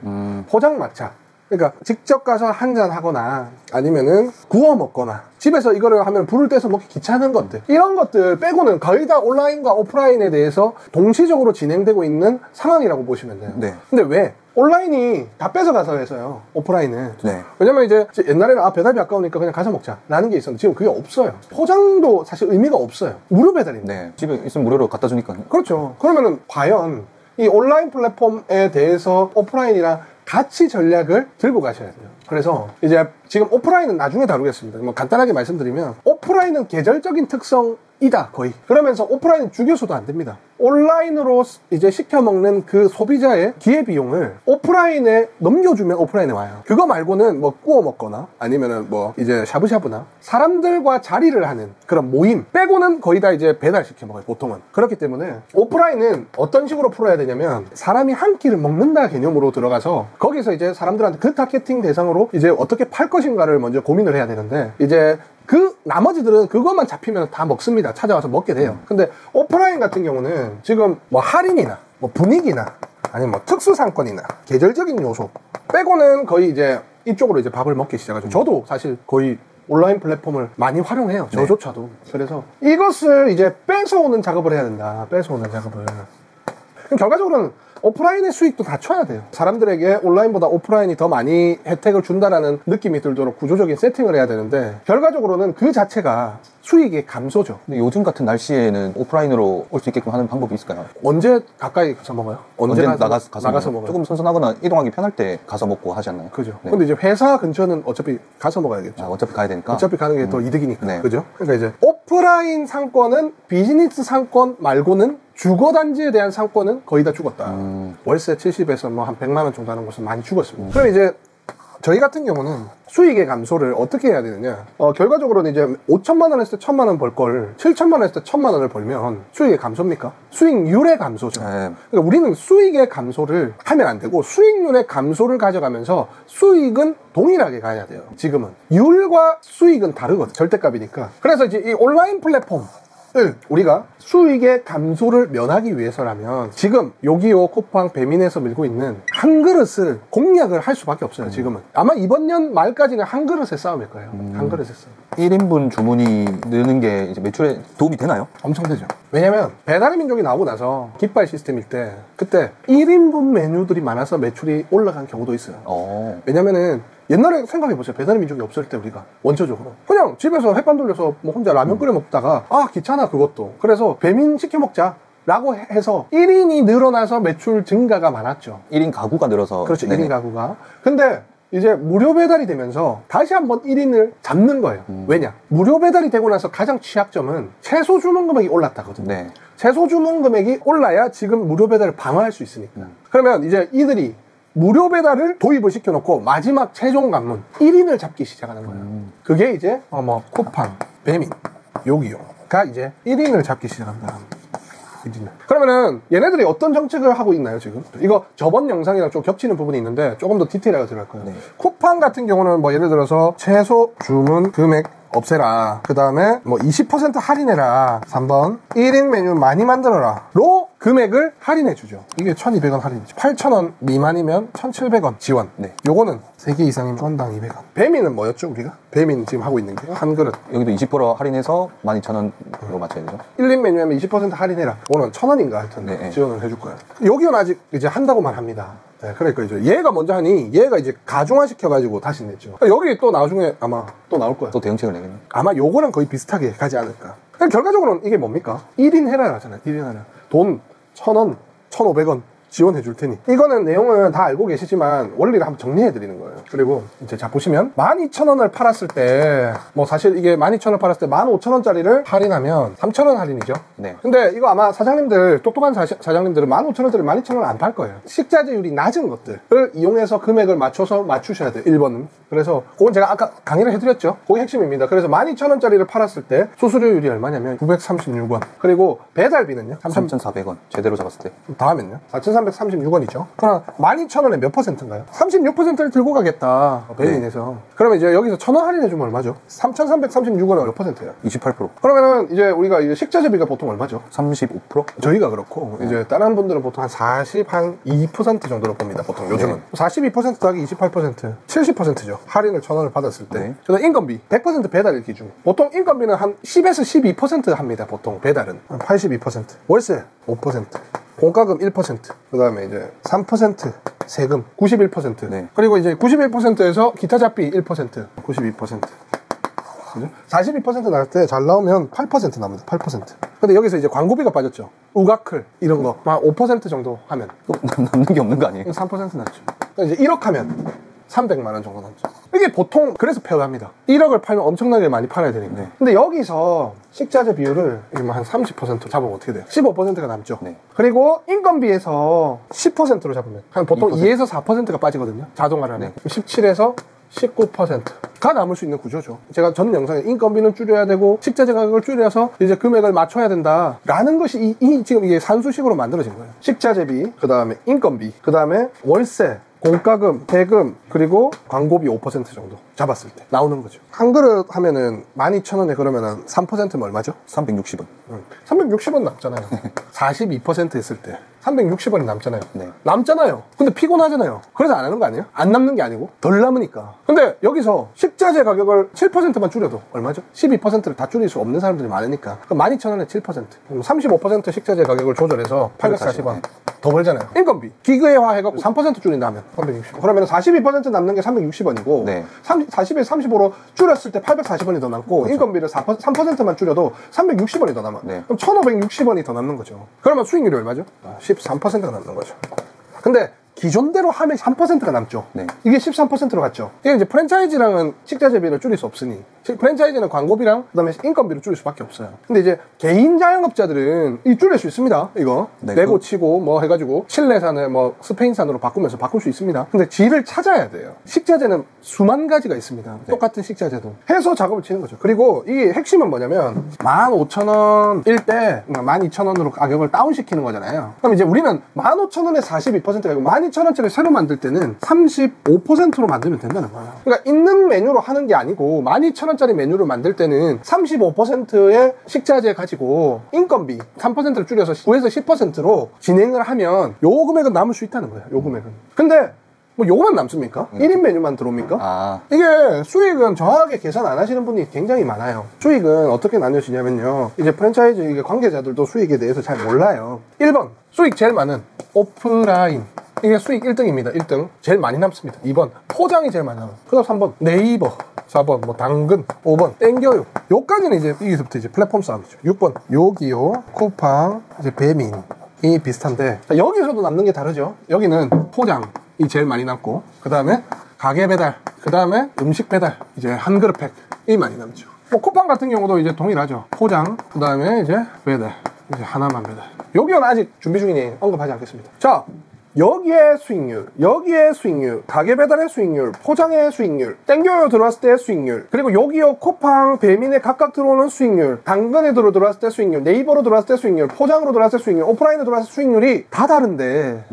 포장마차. 그러니까 직접 가서 한잔 하거나 아니면은 구워 먹거나 집에서 이거를 하면 불을 떼서 먹기 귀찮은 것들 이런 것들 빼고는 거의 다 온라인과 오프라인에 대해서 동시적으로 진행되고 있는 상황이라고 보시면 돼요. 네. 근데 왜? 온라인이 다 뺏어가서 해서요. 오프라인은. 네. 왜냐면 이제 옛날에는 배달비 아까우니까 그냥 가서 먹자 라는 게 있었는데 지금 그게 없어요. 포장도 사실 의미가 없어요. 무료 배달입니다. 네. 집에 있으면 무료로 갖다 주니까. 그렇죠. 그러면은 과연 이 온라인 플랫폼에 대해서 오프라인이랑 같이 전략을 들고 가셔야 돼요. 그래서 이제 지금 오프라인은 나중에 다루겠습니다. 뭐 간단하게 말씀드리면 오프라인은 계절적인 특성이다 거의. 그러면서 오프라인은 주교수도 안 됩니다. 온라인으로 이제 시켜먹는 그 소비자의 기회비용을 오프라인에 넘겨주면 오프라인에 와요. 그거 말고는 뭐 구워 먹거나 아니면은 뭐 이제 샤브샤브나 사람들과 자리를 하는 그런 모임 빼고는 거의 다 이제 배달시켜 먹어요 보통은. 그렇기 때문에 오프라인은 어떤 식으로 풀어야 되냐면 사람이 한 끼를 먹는다 개념으로 들어가서 거기서 이제 사람들한테 그 타겟팅 대상으로 이제 어떻게 팔 것인가를 먼저 고민을 해야 되는데 이제 그 나머지들은 그것만 잡히면 다 먹습니다. 찾아와서 먹게 돼요. 근데 오프라인 같은 경우는 지금 뭐 할인이나 뭐 분위기나 아니면 뭐 특수 상권이나 계절적인 요소 빼고는 거의 이제 이쪽으로 이제 밥을 먹기 시작하죠. 저도 사실 거의 온라인 플랫폼을 많이 활용해요. 저조차도. 그래서 이것을 이제 뺏어오는 작업을 해야 된다. 뺏어오는 작업을. 그럼 결과적으로는 오프라인의 수익도 낮춰야 돼요. 사람들에게 온라인보다 오프라인이 더 많이 혜택을 준다라는 느낌이 들도록 구조적인 세팅을 해야 되는데 결과적으로는 그 자체가 수익의 감소죠. 근데 요즘 같은 날씨에는 오프라인으로 올 수 있게끔 하는 방법이 있을까요? 언제 가까이 가서 먹어요? 언제 나가서 먹어요? 조금 선선하거나 이동하기 편할 때 가서 먹고 하지 않나요? 그죠. 네. 근데 이제 회사 근처는 어차피 가서 먹어야겠죠. 어차피 가야 되니까. 어차피 가는 게 더 이득이니까. 네. 그죠? 그러니까 이제 오프라인 상권은 비즈니스 상권 말고는 주거단지에 대한 상권은 거의 다 죽었다. 월세 70에서 뭐 한 100만 원 정도 하는 곳은 많이 죽었습니다. 그럼 이제 저희 같은 경우는 수익의 감소를 어떻게 해야 되느냐. 결과적으로는 이제 5천만 원 했을 때 1천만 원 벌 걸 7천만 원 했을 때 1천만 원을 벌면 수익의 감소입니까? 수익률의 감소죠. 그러니까 우리는 수익의 감소를 하면 안 되고 수익률의 감소를 가져가면서 수익은 동일하게 가야 돼요. 지금은 율과 수익은 다르거든. 절대값이니까. 그래서 이제 이 온라인 플랫폼 우리가 수익의 감소를 면하기 위해서라면 지금 요기요, 쿠팡, 배민에서 밀고 있는 한 그릇을 공략을 할 수밖에 없어요. 지금은 아마 이번 년 말까지는 한 그릇의 싸움일 거예요. 한 그릇의 싸움. 1인분 주문이 느는 게 이제 매출에 도움이 되나요? 엄청 되죠. 왜냐면 배달의 민족이 나오고 나서 깃발 시스템일 때 그때 1인분 메뉴들이 많아서 매출이 올라간 경우도 있어요. 왜냐면은 옛날에 생각해보세요. 배달의 민족이 없을 때 우리가 원초적으로 그냥 집에서 햇반 돌려서 뭐 혼자 라면 끓여 먹다가 귀찮아 그것도. 그래서 배민 시켜 먹자 라고 해서 1인이 늘어나서 매출 증가가 많았죠. 1인 가구가 늘어서. 그렇죠. 네네. 1인 가구가. 근데 이제 무료 배달이 되면서 다시 한번 1인을 잡는 거예요. 왜냐? 무료 배달이 되고 나서 가장 취약점은 최소 주문 금액이 올랐다거든요. 네. 최소 주문 금액이 올라야 지금 무료 배달을 방어할 수 있으니까. 그러면 이제 이들이 무료 배달을 도입을 시켜놓고 마지막 최종 관문 1인을 잡기 시작하는 거예요. 그게 이제 뭐 쿠팡, 배민, 요기요가 이제 1인을 잡기 시작합니다. 그러면은 얘네들이 어떤 정책을 하고 있나요 지금? 이거 저번 영상이랑 좀 겹치는 부분이 있는데 조금 더 디테일하게 들어갈 거예요. 네. 쿠팡 같은 경우는 뭐 예를 들어서 최소 주문 금액 없애라. 그 다음에 뭐 20% 할인해라. 3번 1인 메뉴 많이 만들어라. 로 금액을 할인해주죠. 이게 1200원 할인이죠. 8000원 미만이면 1700원 지원. 네. 요거는 3개 이상이면 건당 200원. 배민은 뭐였죠 우리가? 배민 지금 하고 있는 게 한 그릇. 여기도 20% 할인해서 12,000원으로 맞춰야 되죠. 1인 메뉴하면 20% 할인해라. 그거는 1000원인가 할 텐데 네. 지원을 해줄 거예요. 여기는 아직 이제 한다고만 합니다. 네, 그러니까 이제 얘가 먼저 하니 얘가 이제 가중화 시켜가지고 다시 냈죠. 여기 또 나중에 아마 또 나올 거예요. 또 대응책을 내겠네. 아마 요거랑 거의 비슷하게 가지 않을까. 결과적으로는 이게 뭡니까? 1인 해라 하잖아요. 1인 해라. 돈 1000원, 1500원 지원해 줄 테니. 이거는 내용은 다 알고 계시지만 원리를 한번 정리해 드리는 거예요. 그리고 이제 자 보시면 12,000원을 팔았을 때 뭐 사실 이게 12,000원 팔았을 때 15,000원짜리를 할인하면 3,000원 할인이죠. 네. 근데 이거 아마 사장님들 똑똑한 사장님들은 15,000원짜리 12,000원 안 팔 거예요. 식자재율이 낮은 것들을 이용해서 금액을 맞춰서 맞추셔야 돼요. 1번은. 그래서 그건 제가 아까 강의를 해드렸죠. 그게 핵심입니다. 그래서 12,000원짜리를 팔았을 때 수수료율이 얼마냐면 936원. 그리고 배달비는요? 3,400원. 제대로 잡았을 때. 다음엔요? 4,336원이죠. 그럼 12,000원에 몇 퍼센트인가요? 36%를 들고 가겠다. 배민에서. 네. 그러면 이제 여기서 1,000원 할인해주면 얼마죠? 3,336원에 몇 퍼센트예요? 28%. 그러면은 이제 우리가 이제 식자재비가 보통 얼마죠? 35%? 저희가 그렇고 이제 다른 분들은 보통 한 2% 정도로 봅니다. 보통 요즘은. 네. 42% 더하기 28%. 70%죠. 할인을 1,000원을 받았을 때. 네. 그다음 인건비 100% 배달 기준. 보통 인건비는 한 10에서 12% 합니다. 보통 배달은. 한 82%. 월세 5%. 공과금 1%, 그 다음에 이제 3% 세금 91%, 네. 그리고 이제 91%에서 기타 잡비 1%, 92%. 그죠? 42% 나갈 때 잘 나오면 8% 나옵니다. 8%. 근데 여기서 이제 광고비가 빠졌죠. 우가클 이런 거 막 5% 정도 하면 남는 게 없는 거 아니에요? 3% 남죠. 그러니까 이제 1억 하면 300만 원 정도 남죠. 이게 보통 그래서 표현합니다. 1억을 팔면 엄청나게 많이 팔아야 되니까. 네. 근데 여기서 식자재 비율을 한 30% 잡으면 어떻게 돼요? 15%가 남죠. 네. 그리고 인건비에서 10%로 잡으면 한 보통 2에서 4%가 빠지거든요. 자동화를 하면. 네. 17에서 19%가 남을 수 있는 구조죠. 제가 전 영상에 인건비는 줄여야 되고 식자재 가격을 줄여서 이제 금액을 맞춰야 된다라는 것이 지금 이게 산수식으로 만들어진 거예요. 식자재비, 그 다음에 인건비, 그 다음에 월세, 공과금, 세금, 그리고 광고비 5% 정도 잡았을 때 나오는 거죠. 한 그릇 하면은 12,000원에 그러면은 3%면 얼마죠? 360원. 360원 남잖아요. 42% 했을 때 360원이 남잖아요. 네. 남잖아요. 근데 피곤하잖아요. 그래서 안 하는 거 아니에요? 안 남는 게 아니고 덜 남으니까. 근데 여기서 식자재 가격을 7%만 줄여도 얼마죠? 12%를 다 줄일 수 없는 사람들이 많으니까. 그럼 12,000원에 7%. 그럼 35% 식자재 가격을 조절해서 840원. 더 벌잖아요. 인건비. 기계화 해갖고 3% 줄인다면 360원. 그러면 42% 남는 게 360원이고 네. 40에서 35로 줄였을 때 840원이 더 남고 그렇죠. 인건비를 3%만 줄여도 360원이 더 남아. 네. 그럼 1,560원이 더 남는 거죠. 그러면 수익률이 얼마죠? 13%가 남는 거죠. 근데 기존대로 하면 3%가 남죠. 네. 이게 13%로 갔죠. 이게 이제 프랜차이즈랑은 식자재비를 줄일 수 없으니 프랜차이즈는 광고비랑 그다음에 인건비를 줄일 수밖에 없어요. 근데 이제 개인 자영업자들은 이 줄일 수 있습니다. 이거 네, 내고 치고 뭐 해가지고 칠레산을 뭐 스페인산으로 바꾸면서 바꿀 수 있습니다. 근데 질을 찾아야 돼요. 식자재는 수만 가지가 있습니다. 똑같은 식자재도 해서 작업을 치는 거죠. 그리고 이게 핵심은 뭐냐면 15,000원일 때 12,000원으로 가격을 다운시키는 거잖아요. 그럼 이제 우리는 15,000원에 42%가 아니고 12,000원짜리 새로 만들 때는 35%로 만들면 된다는 거예요. 그러니까 있는 메뉴로 하는 게 아니고 12,000원짜리 메뉴를 만들 때는 35%의 식자재 가지고 인건비 3%를 줄여서 9에서 10%로 진행을 하면 요 금액은 남을 수 있다는 거예요. 요 금액은. 근데 뭐 요거만 남습니까? 1인 메뉴만 들어옵니까? 이게 수익은 정확하게 계산 안 하시는 분이 굉장히 많아요. 수익은 어떻게 나뉘어지냐면요. 이제 프랜차이즈 이게 관계자들도 수익에 대해서 잘 몰라요. 1번 수익 제일 많은 오프라인. 이게 수익 1등입니다. 1등. 제일 많이 남습니다. 2번 포장이 제일 많이 남아요. 그 다음 3번 네이버. 4번 뭐 당근. 5번 땡겨요. 요까지는 이제 여기서부터 이제 플랫폼 싸움이죠. 6번 요기요, 쿠팡, 이제 배민. 이 비슷한데 여기서도 남는 게 다르죠. 여기는 포장이 제일 많이 남고, 그 다음에 가게 배달, 그 다음에 음식 배달, 이제 한 그릇 팩이 많이 남죠. 뭐 쿠팡 같은 경우도 이제 동일하죠. 포장, 그 다음에 이제 배달, 이제 하나만 배달. 여기는 아직 준비 중이니 언급하지 않겠습니다. 자, 여기에 수익률, 여기에 수익률, 가게 배달의 수익률, 포장의 수익률, 땡겨요 들어왔을 때의 수익률, 그리고 여기요 쿠팡, 배민에 각각 들어오는 수익률, 당근에 들어왔을 때 수익률, 네이버로 들어왔을 때 수익률, 포장으로 들어왔을 때 수익률, 오프라인으로 들어왔을 때 수익률이 다 다른데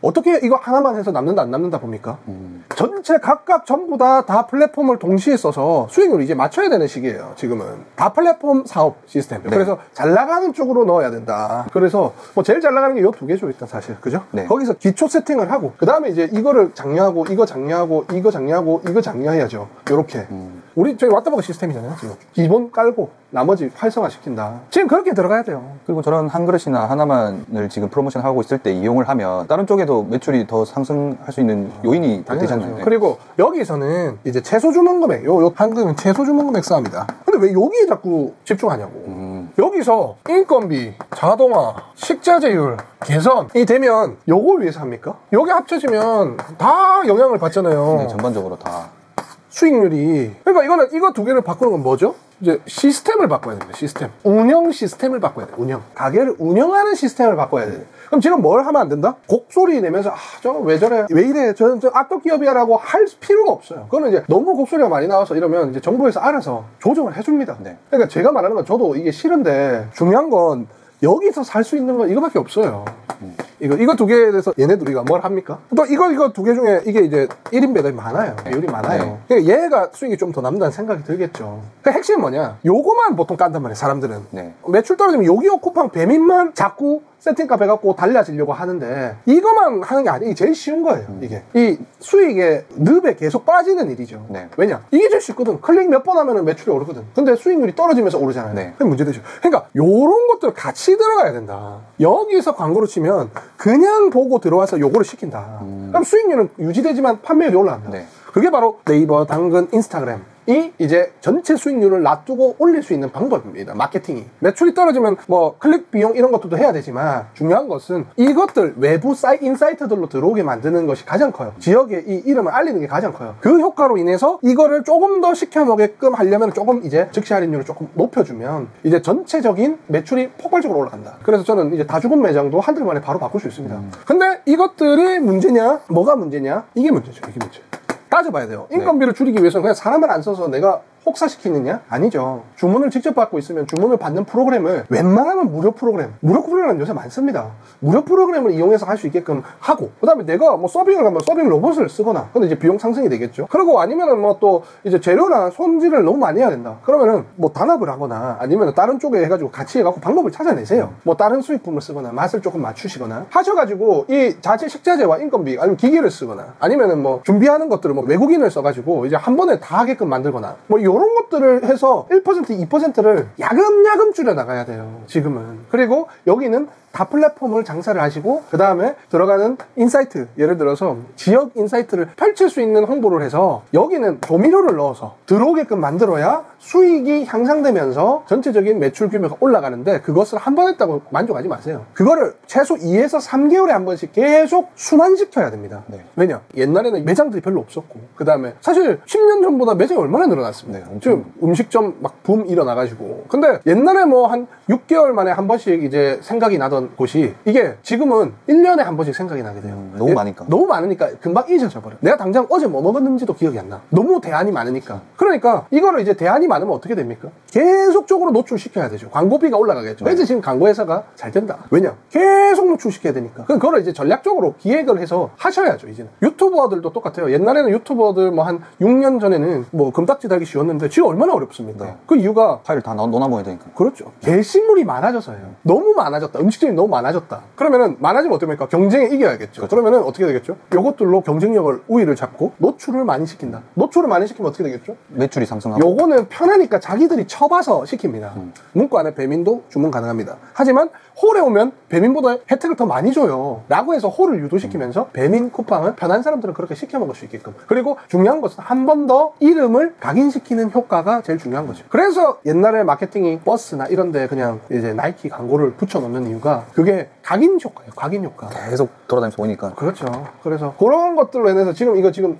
어떻게 이거 하나만 해서 남는다 안 남는다 봅니까? 전체 각각 전부 다 플랫폼을 동시에 써서 수익률을 이제 맞춰야 되는 시기예요. 지금은 다 플랫폼 사업 시스템. 네. 그래서 잘 나가는 쪽으로 넣어야 된다. 그래서 뭐 제일 잘 나가는 게 요 두 개죠 일단 사실. 그죠? 네. 거기서 기초 세팅을 하고 그 다음에 이제 이거를 장려하고 이거 장려하고 이거 장려하고 이거 장려해야죠. 요렇게. 우리 저희 왔다보고 시스템이잖아요. 지금 기본 깔고 나머지 활성화시킨다. 지금 그렇게 들어가야 돼요. 그리고 저런 한 그릇이나 하나만을 지금 프로모션 하고 있을 때 이용을 하면 다른 쪽에도 매출이 더 상승할 수 있는 요인이 되잖아요. 네. 그리고 여기서는 이제 최소 주문 금액, 요 한금은 최소 주문 금액 싸움이다. 근데 왜 여기에 자꾸 집중하냐고. 여기서 인건비, 자동화, 식자재율 개선이 되면 요걸 위해서 합니까? 여기 합쳐지면 다 영향을 받잖아요. 네, 전반적으로 다. 수익률이. 그러니까 이거 두 개를 바꾸는 건 뭐죠? 이제 시스템을 바꿔야 됩니다. 시스템. 운영 시스템을 바꿔야 돼요. 운영. 가게를 운영하는 시스템을 바꿔야 돼요. 그럼 지금 뭘 하면 안 된다? 곡소리 내면서 저 왜 저래? 왜 이래? 저 악덕 기업이야라고 할 필요가 없어요. 그거는 이제 너무 곡소리가 많이 나와서 이러면 이제 정부에서 알아서 조정을 해줍니다. 네. 그러니까 제가 말하는 건 저도 이게 싫은데 중요한 건 여기서 살 수 있는 건 이거밖에 없어요. 이거 두 개에 대해서 얘네들 우리가 뭘 합니까? 또 이거 두 개 중에 이게 이제 1인 배달이 많아요. 비율이 많아요. 네. 그러니까 얘가 수익이 좀 더 남는다는 생각이 들겠죠. 그 핵심은 뭐냐? 요거만 보통 깐단 말이에요, 사람들은. 네. 매출 떨어지면 여기요 쿠팡 배민만 자꾸 세팅값 해갖고 달라지려고 하는데 이거만 하는 게 아니에요. 이게 제일 쉬운 거예요. 이게 이 수익의 늪에 계속 빠지는 일이죠. 네. 왜냐? 이게 제일 쉽거든. 클릭 몇 번 하면 매출이 오르거든. 근데 수익률이 떨어지면서 오르잖아요. 네. 그게 문제되죠. 그러니까 요런 것들 같이 들어가야 된다. 여기서 광고를 치면 그냥 보고 들어와서 요거를 시킨다. 그럼 수익률은 유지되지만 판매율이 올라간다. 네. 그게 바로 네이버, 당근, 인스타그램 이 이제 전체 수익률을 놔두고 올릴 수 있는 방법입니다. 마케팅이. 매출이 떨어지면 뭐 클릭 비용 이런 것들도 해야 되지만 중요한 것은 이것들 외부 인사이트들로 들어오게 만드는 것이 가장 커요. 지역의 이 이름을 알리는 게 가장 커요. 그 효과로 인해서 이거를 조금 더 시켜먹게끔 하려면 조금 이제 즉시 할인율을 조금 높여주면 이제 전체적인 매출이 폭발적으로 올라간다. 그래서 저는 이제 다 죽은 매장도 한 달 만에 바로 바꿀 수 있습니다. 근데 이것들이 문제냐? 뭐가 문제냐? 이게 문제죠. 이게 문제. 따져봐야 돼요. 인건비를 줄이기 위해서는 그냥 사람을 안 써서 내가 혹사시키느냐? 아니죠. 주문을 직접 받고 있으면 주문을 받는 프로그램을 웬만하면 무료 프로그램은 요새 많습니다. 무료 프로그램을 이용해서 할 수 있게끔 하고 그 다음에 내가 뭐 서빙을 가면 서빙 로봇을 쓰거나 근데 이제 비용 상승이 되겠죠. 그리고 아니면은 뭐 또 이제 재료나 손질을 너무 많이 해야 된다. 그러면은 뭐 단합을 하거나 아니면 다른 쪽에 해가지고 같이 해갖고 방법을 찾아내세요. 뭐 다른 수익품을 쓰거나 맛을 조금 맞추시거나 하셔가지고 이 자체 식자재와 인건비 아니면 기계를 쓰거나 아니면은 뭐 준비하는 것들을 뭐 외국인을 써가지고 이제 한 번에 다 하게끔 만들거나 뭐 요런 것들을 해서 1%, 2%를 야금야금 줄여나가야 돼요. 지금은. 그리고 여기는 다 플랫폼을 장사를 하시고 그 다음에 들어가는 인사이트, 예를 들어서 지역 인사이트를 펼칠 수 있는 홍보를 해서 여기는 조미료를 넣어서 들어오게끔 만들어야 수익이 향상되면서 전체적인 매출 규모가 올라가는데, 그것을 한 번 했다고 만족하지 마세요. 그거를 최소 2에서 3개월에 한 번씩 계속 순환시켜야 됩니다. 네. 왜냐? 옛날에는 매장들이 별로 없었고, 그 다음에 사실 10년 전보다 매장이 얼마나 늘어났습니까? 네, 지금 음식점 막 붐 일어나가지고. 근데 옛날에 뭐 한 6개월 만에 한 번씩 이제 생각이 나던 곳이, 이게 지금은 1년에 한 번씩 생각이 나게 돼요. 너무 많으니까. 너무 많으니까 금방 잊어져 버려. 내가 당장 어제 뭐 먹었는지도 기억이 안 나. 너무 대안이 많으니까. 그러니까 이거를 이제 대안이 많으면 어떻게 됩니까? 계속적으로 노출시켜야 되죠. 광고비가 올라가겠죠. 그래서 지금 광고회사가 잘 된다. 왜냐? 계속 노출시켜야 되니까. 그걸 이제 전략적으로 기획을 해서 하셔야죠, 이제는. 유튜버들도 똑같아요. 옛날에는 유튜버들 뭐 한 6년 전에는 뭐 금딱지 달기 쉬웠는데 지금 얼마나 어렵습니까? 네. 그 이유가 파일을 다 넣어놔야 되니까. 그렇죠. 게시물이 많아져서예요. 너무 많아졌다. 음식점이 너무 많아졌다. 그러면은 많아지면 어떻습니까? 경쟁에 이겨야겠죠. 그렇죠. 그러면은 어떻게 되겠죠? 요것들로 경쟁력을 우위를 잡고 노출을 많이 시킨다. 노출을 많이 시키면 어떻게 되겠죠? 매출이 상승하고. 요거는 편하니까 자기들이 쳐봐서 시킵니다. 문구 안에 배민도 주문 가능합니다. 하지만 홀에 오면 배민보다 혜택을 더 많이 줘요 라고 해서 홀을 유도시키면서 배민 쿠팡은 편한 사람들은 그렇게 시켜 먹을 수 있게끔. 그리고 중요한 것은 한 번 더 이름을 각인시키는 효과가 제일 중요한 거죠. 그래서 옛날에 마케팅이 버스나 이런 데 그냥 이제 나이키 광고를 붙여놓는 이유가 그게 각인 효과예요. 각인 효과. 계속 돌아다니면서 보이니까. 그렇죠. 그래서 그런 것들로 인해서 지금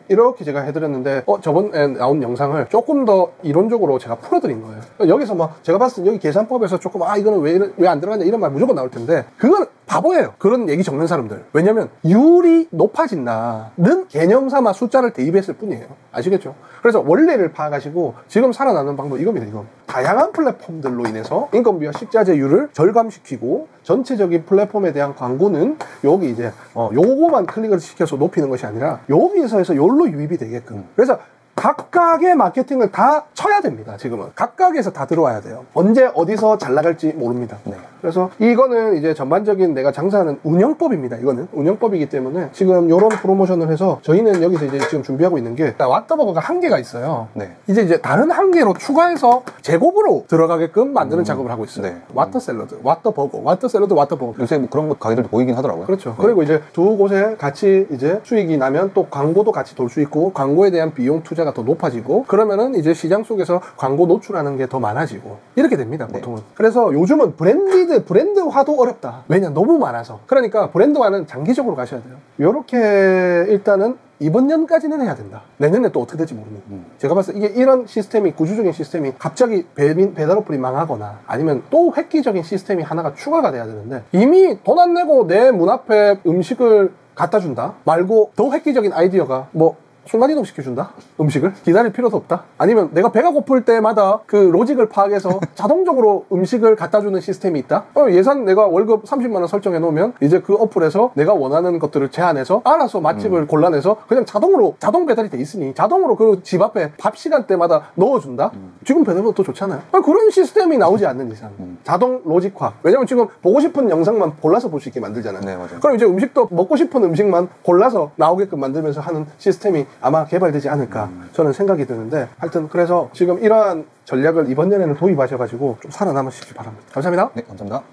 이렇게 제가 해드렸는데, 저번에 나온 영상을 조금 더 이론적으로 제가 풀어드린 거예요. 여기서 뭐 제가 봤을 때 여기 계산법에서 조금 이거는 왜 안 들어갔냐 이런 말 무조건 나올 텐데, 그건 바보예요. 그런 얘기 적는 사람들. 왜냐면 이율이 높아진다는 개념 삼아 숫자를 대입했을 뿐이에요. 아시겠죠? 그래서 원래를 파악하시고 지금 살아나는 방법 이겁니다. 이거. 다양한 플랫폼들로 인해서 인건비와 식자재율을 절감시키고 전체적인 플랫폼에 대한 광고는 여기 이제 요거만 클릭을 시켜서 높이는 것이 아니라 여기서 해서 요로 유입이 되게끔. 그래서 각각의 마케팅을 다 쳐야 됩니다. 지금은 각각에서 다 들어와야 돼요. 언제 어디서 잘 나갈지 모릅니다. 네. 그래서 이거는 이제 전반적인 내가 장사하는 운영법입니다. 이거는 운영법이기 때문에 지금 이런 프로모션을 해서 저희는 여기서 이제 지금 준비하고 있는 게 왓더버거가 한 개가 있어요. 네. 이제 다른 한 개로 추가해서 제곱으로 들어가게끔 만드는 작업을 하고 있어요. 네. 왓더 샐러드, 왓더버거, 왓더 샐러드, 왓더버거. 요새 뭐 그런 가게들도 보이긴 하더라고요. 그렇죠. 네. 그리고 이제 두 곳에 같이 이제 수익이 나면 또 광고도 같이 돌 수 있고 광고에 대한 비용 투자가 더 높아지고, 그러면은 이제 시장 속에서 광고 노출하는 게 더 많아지고 이렇게 됩니다. 보통은. 네. 그래서 요즘은 브랜드화도 어렵다. 왜냐? 너무 많아서. 그러니까 브랜드화는 장기적으로 가셔야 돼요. 요렇게 일단은 이번 년까지는 해야 된다. 내년에 또 어떻게 될지 모릅니다. 제가 봤을 때 이런 시스템이, 구조적인 시스템이 갑자기 배달 어플이 망하거나 아니면 또 획기적인 시스템이 하나가 추가가 돼야 되는데, 이미 돈 안 내고 내 문 앞에 음식을 갖다 준다 말고 더 획기적인 아이디어가 뭐 순간이동 시켜준다? 음식을? 기다릴 필요도 없다? 아니면 내가 배가 고플 때마다 그 로직을 파악해서 자동적으로 음식을 갖다주는 시스템이 있다? 예산 내가 월급 30만원 설정해 놓으면 이제 그 어플에서 내가 원하는 것들을 제안해서 알아서 맛집을 골라내서 그냥 자동 배달이 돼 있으니 자동으로 그 집 앞에 밥 시간대마다 넣어준다? 지금 배달보다 더 좋잖아요? 그런 시스템이 나오지 않는 이상 자동 로직화. 왜냐면 지금 보고 싶은 영상만 골라서 볼 수 있게 만들잖아요. 네, 맞아요. 그럼 이제 음식도 먹고 싶은 음식만 골라서 나오게끔 만들면서 하는 시스템이 아마 개발되지 않을까 저는 생각이 드는데, 하여튼 그래서 지금 이러한 전략을 이번 년에는 도입하셔가지고 좀 살아남으시기 바랍니다. 감사합니다. 네, 감사합니다.